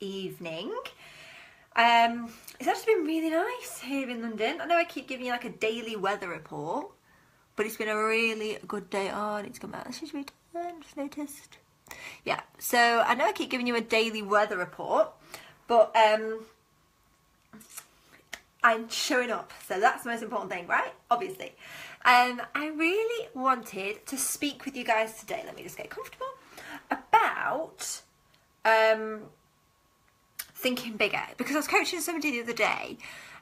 evening. It's actually been really nice here in London. I know I keep giving you like a daily weather report, but it's been a really good day. Oh, I need to come out. She's returned, just noticed. Yeah, so I know I keep giving you a daily weather report, but I'm showing up, so that's the most important thing, right? Obviously. I really wanted to speak with you guys today. Let me just get comfortable. About thinking bigger, because I was coaching somebody the other day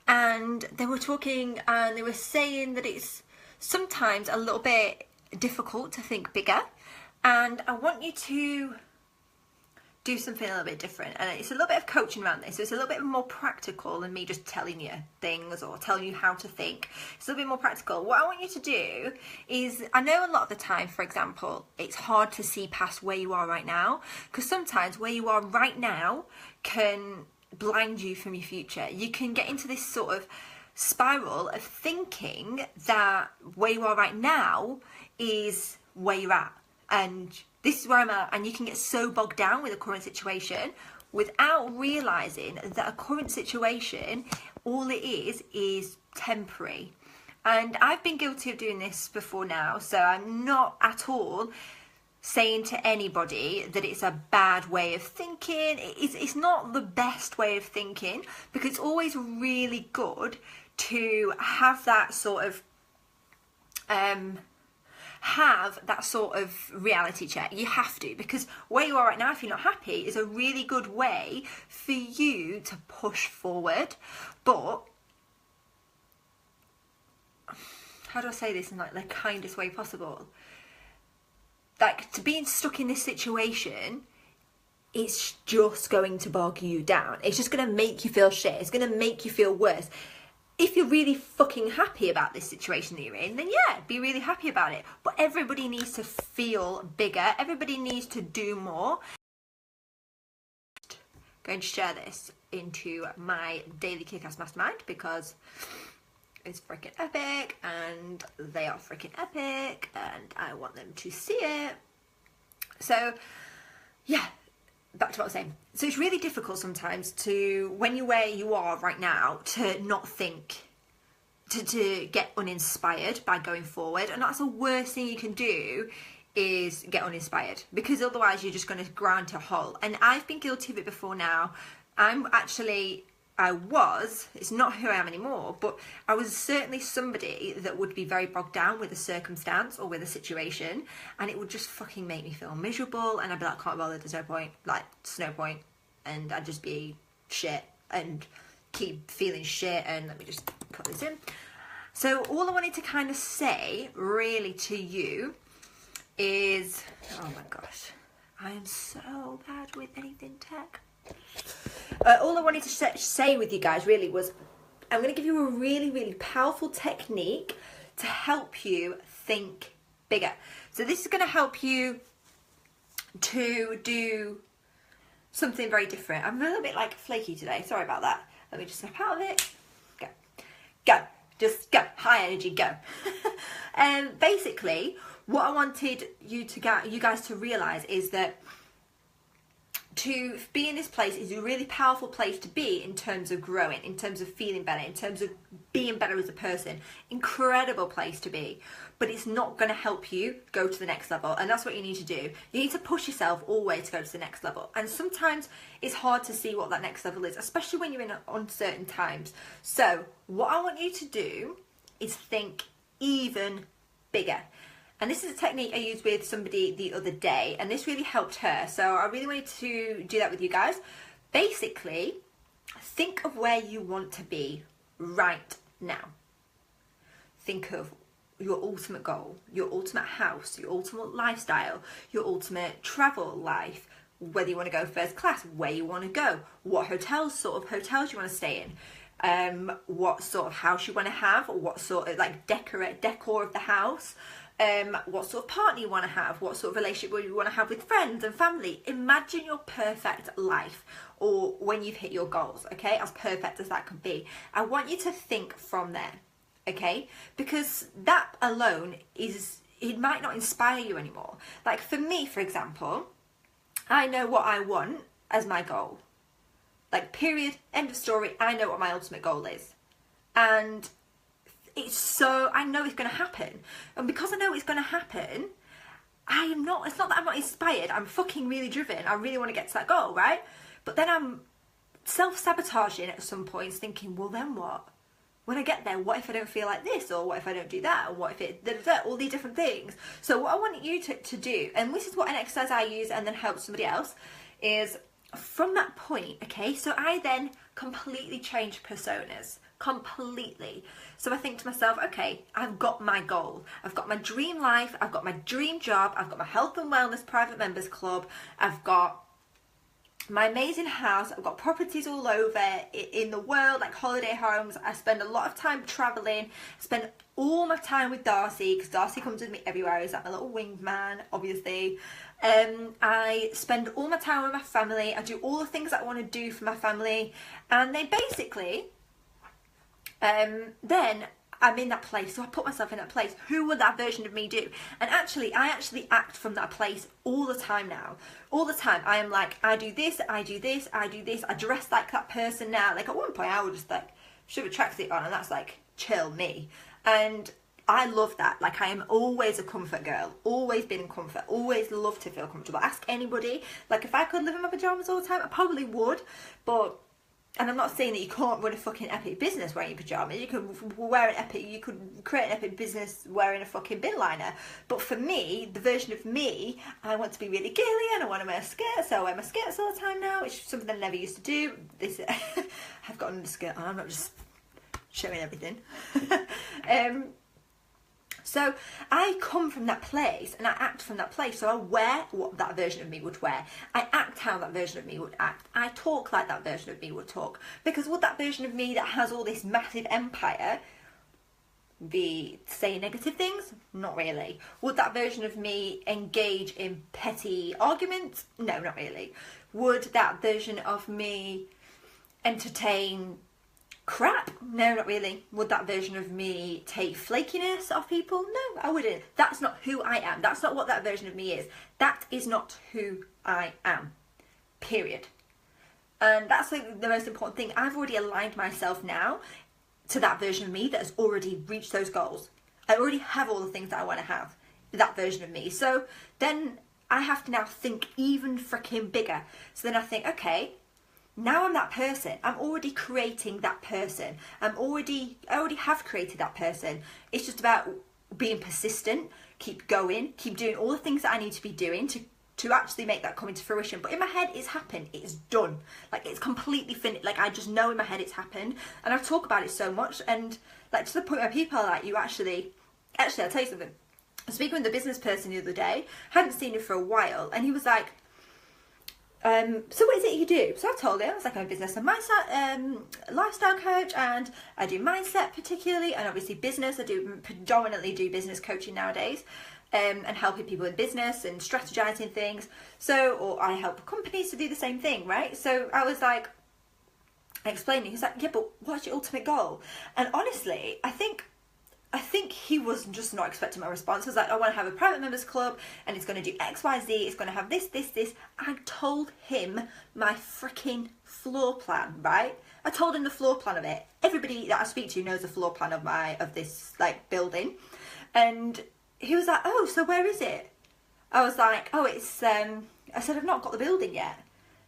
and they were talking and they were saying that it's sometimes a little bit difficult to think bigger, and I want you to do something a little bit different, and it's a little bit of coaching around this, so it's a little bit more practical than me just telling you things or telling you how to think. It's a little bit more practical. What I want you to do is, I know a lot of the time, for example, it's hard to see past where you are right now, because sometimes where you are right now can blind you from your future. You can get into this sort of spiral of thinking that where you are right now is where you're at, and this is where I'm at, and you can get so bogged down with the current situation without realising that a current situation, all it is temporary. And I've been guilty of doing this before now, so I'm not at all saying to anybody that it's a bad way of thinking. It's not the best way of thinking, because it's always really good to have that sort of reality check. You have to, because where you are right now, if you're not happy, is a really good way for you to push forward. But how do I say this in like the kindest way possible? Like, to being stuck in this situation, it's just going to bog you down. It's just going to make you feel shit. It's going to make you feel worse. If you're really fucking happy about this situation that you're in, then yeah, be really happy about it. But everybody needs to feel bigger. Everybody needs to do more. I'm going to share this into my daily Kick-Ass Mastermind because it's freaking epic, and they are freaking epic, and I want them to see it. So yeah, back to what I was saying. So it's really difficult sometimes to, when you're where you are right now, to not think, to get uninspired by going forward. And that's the worst thing you can do, is get uninspired, because otherwise you're just going to grind to a halt. And I've been guilty of it before now. It's not who I am anymore, but I was certainly somebody that would be very bogged down with a circumstance or with a situation, and it would just fucking make me feel miserable, and I'd be like, can't bother, there's no point, and I'd just be shit and keep feeling shit. And let me just put this in. So all I wanted to kind of say really to you is, oh my gosh, I am so bad with anything tech. All I wanted to say with you guys really was, I'm going to give you a really, really powerful technique to help you think bigger. So this is going to help you to do something very different. I'm a little bit like flaky today. Sorry about that. Let me just step out of it. Go. Go. Just go. High energy, go. Basically, what I wanted you guys to realise is that to be in this place is a really powerful place to be, in terms of growing, in terms of feeling better, in terms of being better as a person. Incredible place to be, but it's not going to help you go to the next level. And that's what you need to do. You need to push yourself always to go to the next level. And sometimes it's hard to see what that next level is, especially when you're in uncertain times. So what I want you to do is think even bigger. And this is a technique I used with somebody the other day, and this really helped her. So I really wanted to do that with you guys. Basically, think of where you want to be right now. Think of your ultimate goal, your ultimate house, your ultimate lifestyle, your ultimate travel life, whether you want to go first class, where you want to go, what sort of hotels you want to stay in, what sort of house you want to have, or what sort of like decor of the house, what sort of partner you want to have, what sort of relationship you want to have with friends and family. Imagine your perfect life, or when you've hit your goals, okay, as perfect as that could be. I want you to think from there, okay, because that alone it might not inspire you anymore. Like for me, for example, I know what I want as my goal. Like, period, end of story. I know what my ultimate goal is. And I know it's going to happen. And because I know it's going to happen, it's not that I'm not inspired. I'm fucking really driven. I really want to get to that goal, right? But then I'm self-sabotaging at some points, thinking, well, then what? When I get there, what if I don't feel like this? Or what if I don't do that? Or what if it, all these different things. So what I want you to do, and this is what an exercise I use and then help somebody else, is from that point, okay, so I then completely change personas. Completely. So I think to myself, okay, I've got my goal. I've got my dream life. I've got my dream job. I've got my health and wellness private members club. I've got my amazing house. I've got properties all over in the world, like holiday homes. I spend a lot of time traveling. I spend all my time with Darcy, because Darcy comes with me everywhere. He's like my little wingman, obviously. I spend all my time with my family. I do all the things that I want to do for my family. And they basically, then I'm in that place, so I put myself in that place. Who would that version of me do? And actually, I act from that place all the time now. All the time. I am like, I do this, I do this, I do this. I dress like that person now. Like, at one point, I would just like shove a tracksuit on, and that's like chill me. And I love that. Like, I am always a comfort girl. Always been in comfort. Always love to feel comfortable. Ask anybody. Like, if I could live in my pajamas all the time, I probably would. But, and I'm not saying that you can't run a fucking epic business wearing your pajamas. You could create an epic business wearing a fucking bin liner. But for me, the version of me, I want to be really girly and I want to wear skirts. So I wear my skirts all the time now, which is something I never used to do. I've got an underskirt on. I'm not just showing everything. So I come from that place and I act from that place. So I wear what that version of me would wear. I act how that version of me would act. I talk like that version of me would talk. Because would that version of me that has all this massive empire be saying negative things? Not really. Would that version of me engage in petty arguments? No, not really. Would that version of me entertain crap? No, not really. Would that version of me take flakiness off people? No, I wouldn't. That's not who I am. That's not what that version of me is. That is not who I am. Period. And that's like the most important thing. I've already aligned myself now to that version of me that has already reached those goals. I already have all the things that I want to have. That version of me. So then I have to now think even freaking bigger. So then I think, okay, now I'm that person. I'm already creating that person. I already have created that person. It's just about being persistent, keep going, keep doing all the things that I need to be doing to actually make that come into fruition. But in my head, it's happened. It's done. Like, it's completely finished. Like, I just know in my head it's happened. And I talk about it so much. And, like, to the point where people are like, actually, I'll tell you something. I was speaking with a business person the other day. Hadn't seen him for a while. And he was like, so what is it you do? So I told him, I was like, I'm a business and mindset lifestyle coach, and I do mindset particularly, and obviously business. I predominantly do business coaching nowadays, and helping people in business and strategizing things. So, or I help companies to do the same thing, right? So I was like, explaining, he's like, yeah, but what's your ultimate goal? And honestly, I think he was just not expecting my response. I was like, I want to have a private members club and it's going to do X, Y, Z. It's going to have this. I told him my freaking floor plan, right? I told him the floor plan of it. Everybody that I speak to knows the floor plan of this like building. And he was like, oh, so where is it? I was like, oh, it's, I said, I've not got the building yet.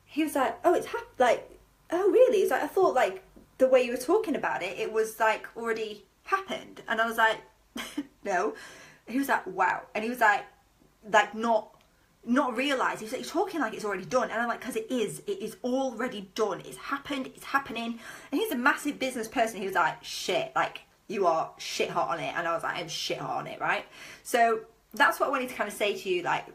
He was like, oh, it's oh, really? It's like, I thought like the way you were talking about it, it was like already happened. And I was like, no. He was like, wow. And he was like not realize. He's like, you're talking like it's already done. And I'm like, because it is already done. It's happened, it's happening. And he's a massive business person. He was like, shit, like you are shit hot on it. And I was like, I'm shit hot on it, right? So that's what I wanted to kind of say to you, like,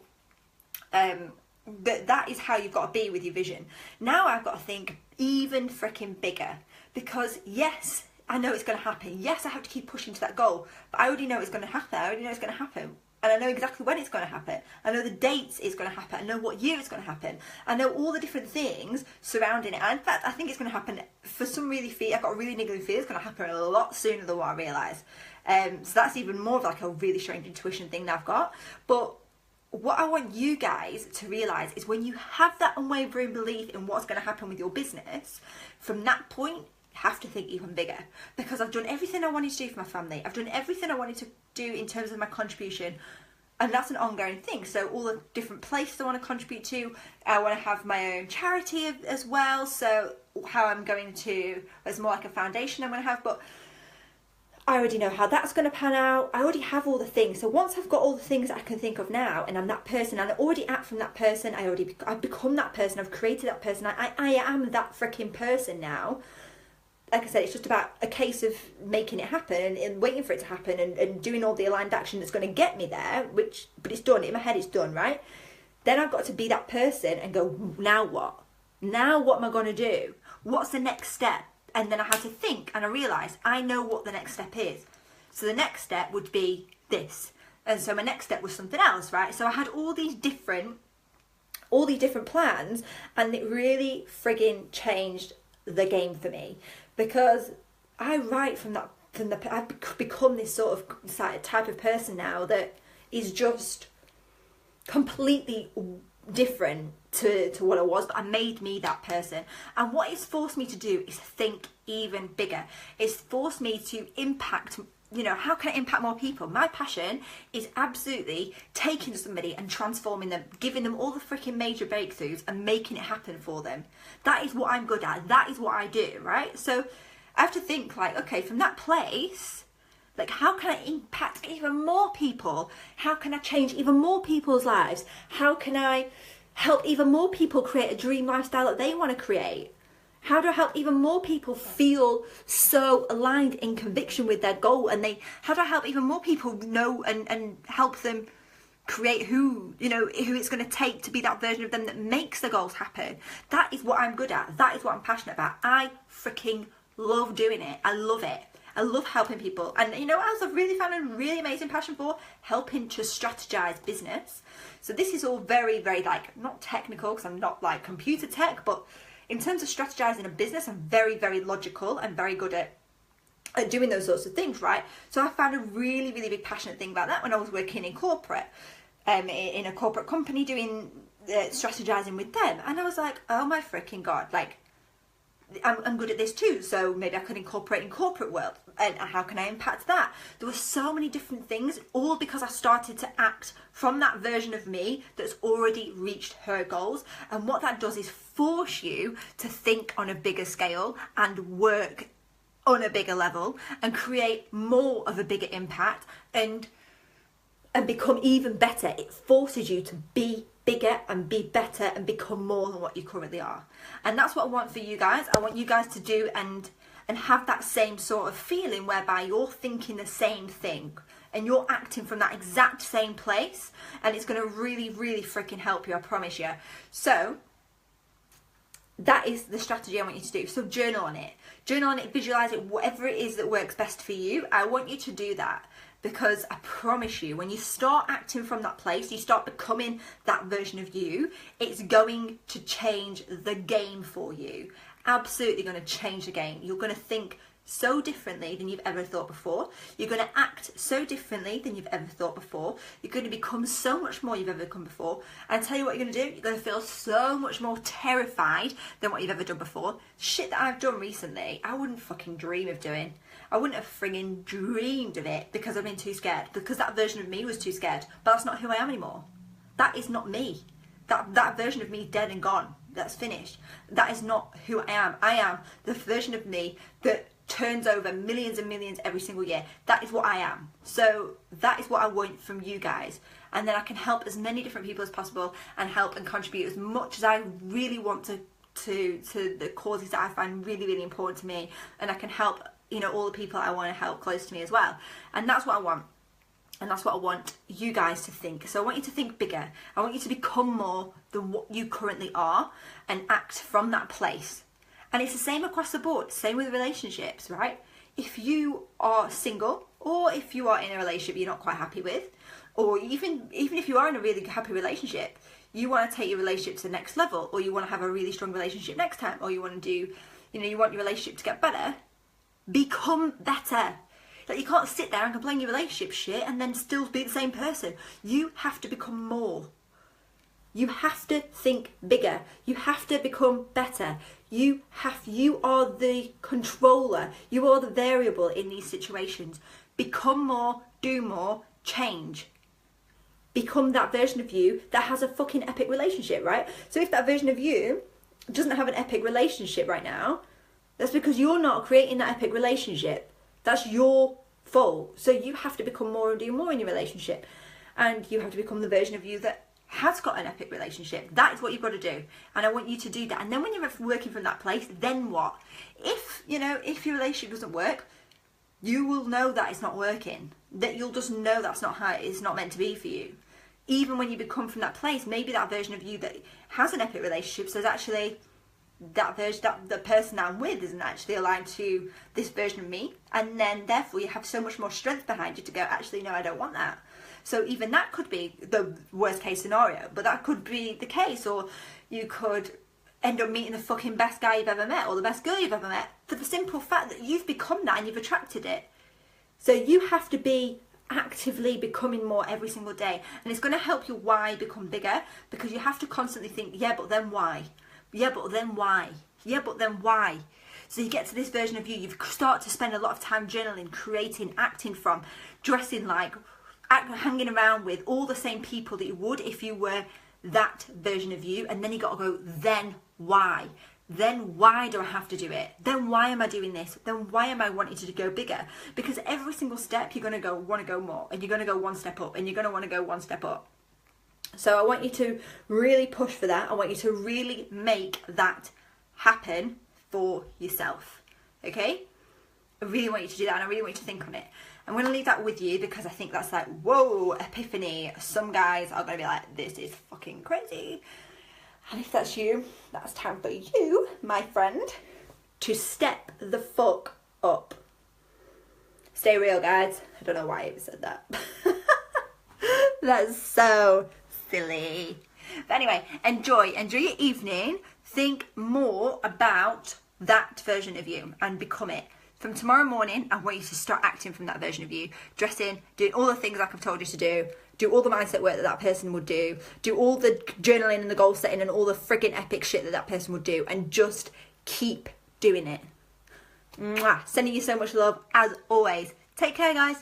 that is how you've got to be with your vision. Now I've got to think even freaking bigger, because yes, I know it's going to happen. Yes, I have to keep pushing to that goal, but I already know it's going to happen. I already know it's going to happen. And I know exactly when it's going to happen. I know the dates it's going to happen. I know what year it's going to happen. I know all the different things surrounding it. And in fact, I think it's going to happen for some really I've got a really niggling fear it's going to happen a lot sooner than what I realise. So that's even more of like a really strange intuition thing that I've got. But what I want you guys to realise is when you have that unwavering belief in what's going to happen with your business, from that point, you have to think even bigger. Because I've done everything I wanted to do for my family. I've done everything I wanted to do in terms of my contribution. And that's an ongoing thing. So all the different places I want to contribute to. I want to have my own charity as well. So how I'm going to, it's more like a foundation I'm going to have. But I already know how that's going to pan out. I already have all the things. So once I've got all the things that I can think of now, and I'm that person, and I already act from that person, I've become that person, I've created that person, I am that freaking person now. Like I said, it's just about a case of making it happen and waiting for it to happen and doing all the aligned action that's going to get me there, but it's done. In my head, it's done, right? Then I've got to be that person and go, now what? Now what am I going to do? What's the next step? And then I had to think, and I realised I know what the next step is. So the next step would be this. And so my next step was something else, right? So I had all these different plans, and it really frigging changed the game for me, because I write I've become this sort of type of person now that is just completely different to what I was, but I made me that person. And what it's forced me to do is think even bigger. It's forced me to impact, how can I impact more people? My passion is absolutely taking somebody and transforming them, giving them all the freaking major breakthroughs and making it happen for them. That is what I'm good at. That is what I do, right? So I have to think like, okay, from that place, like, how can I impact even more people? How can I change even more people's lives? How can I help even more people create a dream lifestyle that they want to create? How do I help even more people feel so aligned in conviction with their goal? And how do I help even more people know and help them create who it's going to take to be that version of them that makes the goals happen? That is what I'm good at. That is what I'm passionate about. I freaking love doing it. I love it. I love helping people. And you know what else I've really found a really amazing passion for? Helping to strategize business. So this is all very, very not technical, because I'm not computer tech, but in terms of strategizing a business, I'm very, very logical and very good at doing those sorts of things, right? So I found a really, really big passionate thing about that when I was working in corporate, in a corporate company doing strategizing with them. And I was like, oh my freaking God, I'm good at this too, so maybe I could incorporate in corporate world, and how can I impact that? There were so many different things, all because I started to act from that version of me that's already reached her goals. And what that does is force you to think on a bigger scale and work on a bigger level and create more of a bigger impact and become even better. It forces you to be bigger and be better and become more than what you currently are. And that's what I want for you guys. I want you guys to do and have that same sort of feeling whereby you're thinking the same thing and you're acting from that exact same place, and it's going to really, really freaking help you, I promise you. So that is the strategy I want you to do. So journal on it, visualize it, whatever it is that works best for you. I want you to do that, because I promise you, when you start acting from that place, you start becoming that version of you, it's going to change the game for you. Absolutely going to change the game. You're going to think so differently than you've ever thought before. You're going to act so differently than you've ever thought before. You're going to become so much more you've ever become before. And I tell you what you're going to do, you're going to feel so much more terrified than what you've ever done before. Shit that I've done recently, I wouldn't fucking dream of doing. I wouldn't have friggin' dreamed of it, because I've been too scared, because that version of me was too scared. But that's not who I am anymore. That is not me. That version of me is dead and gone. That's finished. That is not who I am. I am the version of me that turns over millions and millions every single year. That is what I am. So that is what I want from you guys. And then I can help as many different people as possible and help and contribute as much as I really want to the causes that I find really, really important to me. And I can help, all the people I want to help close to me as well. And that's what I want. And that's what I want you guys to think. So I want you to think bigger. I want you to become more than what you currently are and act from that place. And it's the same across the board, same with relationships, right? If you are single, or if you are in a relationship you're not quite happy with, or even if you are in a really happy relationship, you want to take your relationship to the next level, or you want to have a really strong relationship next time, or you want to do, you want your relationship to get better, become better. Like, you can't sit there and complain your relationship shit and then still be the same person. You have to become more. You have to think bigger. You have to become better. You are the controller. You are the variable in these situations. Become more, do more, change. Become that version of you that has a fucking epic relationship, right? So if that version of you doesn't have an epic relationship right now, that's because you're not creating that epic relationship. That's your fault. So you have to become more and do more in your relationship. And you have to become the version of you that has got an epic relationship. That is what you've got to do. And I want you to do that. And then when you're working from that place, then what? If your relationship doesn't work, you will know that it's not working. That you'll just know that's not how it's not meant to be for you. Even when you become from that place, maybe that version of you that has an epic relationship says, actually, that version, that the person I'm with isn't actually aligned to this version of me. And then therefore you have so much more strength behind you to go, actually, no, I don't want that. So even that could be the worst case scenario, but that could be the case. Or you could end up meeting the fucking best guy you've ever met or the best girl you've ever met for the simple fact that you've become that and you've attracted it. So you have to be actively becoming more every single day. And it's going to help your why become bigger, because you have to constantly think, yeah, but then why? Yeah, but then why? Yeah, but then why? So you get to this version of you, you start to spend a lot of time journaling, creating, acting from, dressing like, hanging around with all the same people that you would if you were that version of you. And then you got to go, then why? Then why do I have to do it? Then why am I doing this? Then why am I wanting to go bigger? Because every single step you're going to want to go more, and you're going to go one step up, and you're going to want to go one step up. So I want you to really push for that. I want you to really make that happen for yourself. Okay? I really want you to do that, and I really want you to think on it. I'm going to leave that with you because I think that's like, whoa, epiphany. Some guys are going to be like, this is fucking crazy. And if that's you, that's time for you, my friend, to step the fuck up. Stay real, guys. I don't know why I even said that. That's so silly. But anyway, enjoy your evening. Think more about that version of you and become it. From tomorrow morning, I want you to start acting from that version of you. Dressing, doing all the things like I've told you to do all the mindset work that person would do all the journaling and the goal setting and all the frigging epic shit that person would do, and just keep doing it. Mwah. Sending you so much love, as always. Take care, guys.